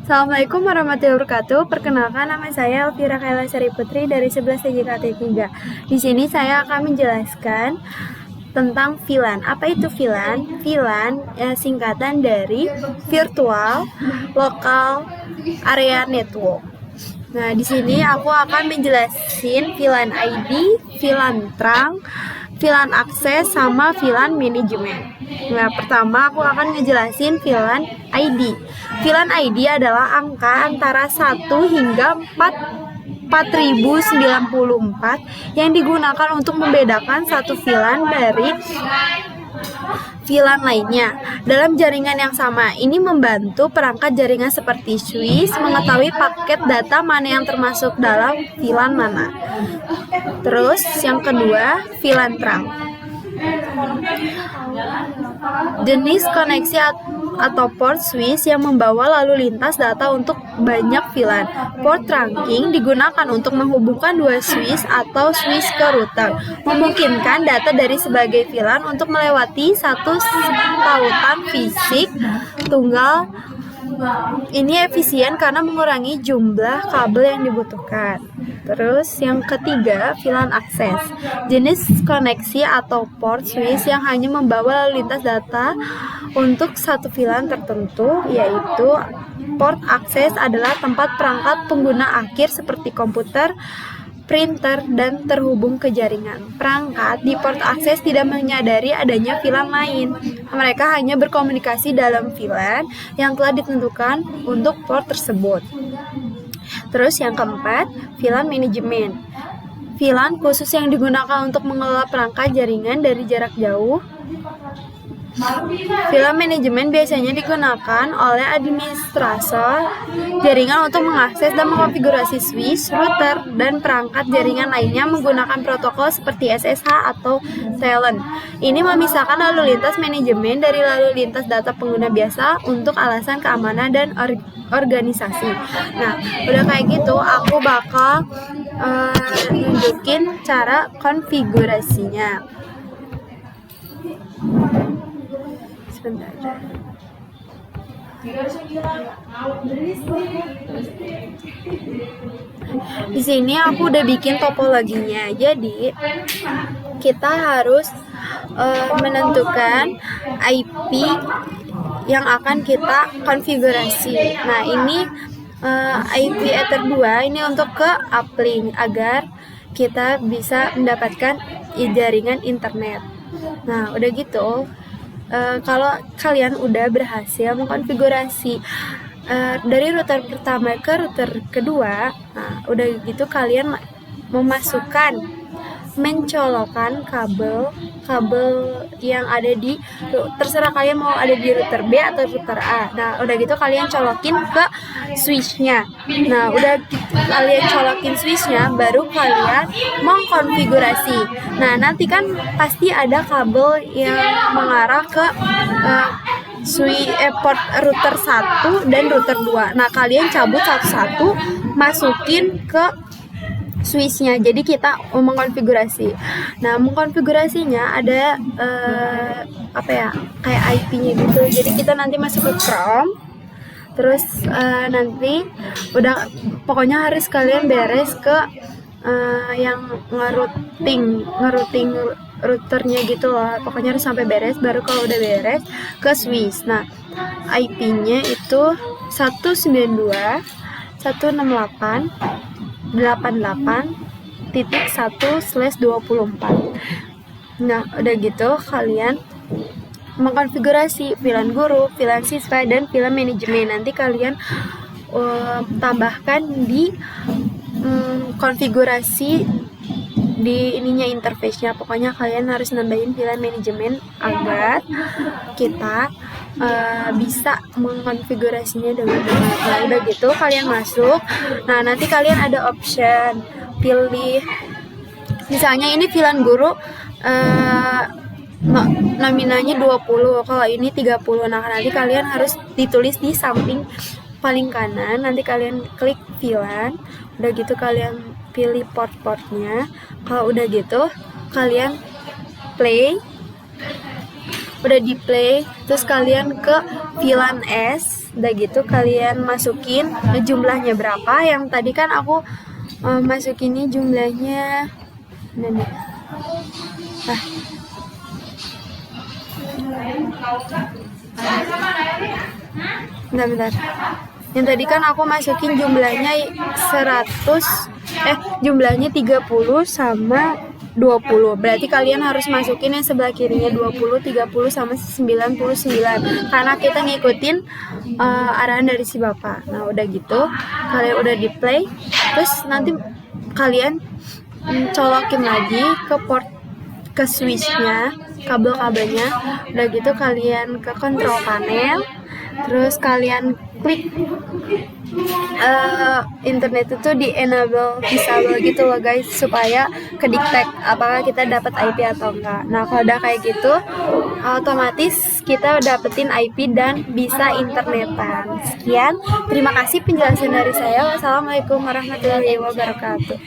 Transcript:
Assalamualaikum warahmatullahi wabarakatuh. Perkenalkan, nama saya Elvira Kaila Sari Putri dari 11 TJKT 3. Di sini saya akan menjelaskan tentang VLAN. Apa itu VLAN? VLAN singkatan dari Virtual Local Area Network. Nah, di sini aku akan menjelasin VLAN ID, VLAN trunk, VLAN akses, sama VLAN manajemen. Nah, pertama aku akan ngejelasin VLAN ID. VLAN ID adalah angka antara 1 hingga 4094 yang digunakan untuk membedakan satu VLAN dari VLAN lainnya dalam jaringan yang sama. Ini membantu perangkat jaringan seperti switch mengetahui paket data mana yang termasuk dalam VLAN mana. Terus yang kedua, VLAN trunk. Jenis koneksi atau port switch yang membawa lalu lintas data untuk banyak VLAN. Port trunking digunakan untuk menghubungkan dua switch atau switch ke router, memungkinkan data dari sebagai VLAN untuk melewati satu tautan fisik tunggal. Ini efisien karena mengurangi jumlah kabel yang dibutuhkan. Terus yang ketiga, VLAN akses. Jenis koneksi atau port switch yang hanya membawa lalu lintas data untuk satu VLAN tertentu, yaitu port akses adalah tempat perangkat pengguna akhir seperti komputer, printer, dan terhubung ke jaringan. Perangkat di port akses tidak menyadari adanya VLAN lain. Mereka hanya berkomunikasi dalam VLAN yang telah ditentukan untuk port tersebut. Terus yang keempat, VLAN manajemen. VLAN khusus yang digunakan untuk mengelola perangkat jaringan dari jarak jauh. VLAN manajemen biasanya digunakan oleh administrator jaringan untuk mengakses dan mengkonfigurasi switch, router, dan perangkat jaringan lainnya menggunakan protokol seperti SSH atau TLAN. Ini memisahkan lalu lintas manajemen dari lalu lintas data pengguna biasa untuk alasan keamanan dan organisasi. Nah, udah kayak gitu, aku bakal nunjukin cara konfigurasinya. Sebentar. Di sini aku udah bikin topologinya. Jadi kita harus menentukan IP yang akan kita konfigurasi. Nah, ini IP Ether 2 ini untuk ke uplink agar kita bisa mendapatkan jaringan internet. Nah, udah gitu, kalau kalian udah berhasil mengkonfigurasi dari router pertama ke router kedua, nah udah gitu kalian mencolokkan kabel yang ada di, terserah kalian mau ada di router B atau router A. Nah udah gitu kalian colokin ke switchnya. Nah udah kalian colokin switchnya, baru kalian mengkonfigurasi. Nah nanti kan pasti ada kabel yang mengarah ke port router 1 dan router 2. Nah kalian cabut satu-satu, masukin ke switchnya. Jadi kita mengkonfigurasi. Nah, mengkonfigurasinya ada kayak IP-nya gitu. Jadi kita nanti masuk ke Chrome. Terus nanti udah pokoknya harus kalian beres ke yang ngerouting routernya gitu loh. Pokoknya harus sampai beres, baru kalau udah beres ke switch. Nah, IP-nya itu 192.168.1/24. Nah, udah gitu kalian mengkonfigurasi VLAN guru, VLAN siswa, dan VLAN manajemen. Nanti kalian tambahkan di konfigurasi di ininya, interface-nya. Pokoknya kalian harus nambahin VLAN manajemen agar kita bisa mengkonfigurasinya dengan benar. Nah, udah gitu kalian masuk. Nah, nanti kalian ada option pilih, misalnya ini VLAN guru nominalnya 20, kalau ini 30. Nah, nanti kalian harus ditulis di samping paling kanan. Nanti kalian klik VLAN. Udah gitu kalian pilih port-portnya. Kalau udah gitu kalian play. Udah di play, terus kalian ke VLAN S. Udah gitu kalian masukin jumlahnya berapa. Yang tadi kan aku masukinnya jumlahnya nah nih. Bentar. Yang tadi kan aku masukin jumlahnya 30 sama 20. Berarti kalian harus masukin yang sebelah kirinya 20, 30 sama 99 karena kita ngikutin arahan dari si Bapak. Nah, udah gitu kalian udah di play, terus nanti kalian colokin lagi ke switchnya, kabel-kabelnya. Udah gitu kalian ke control panel, terus kalian klik internet itu di enable disable gitu loh guys, supaya kedetect apakah kita dapat IP atau enggak. Nah, kalau udah kayak gitu otomatis kita dapetin IP dan bisa internetan. Sekian, terima kasih penjelasan dari saya. Wassalamualaikum warahmatullahi wabarakatuh.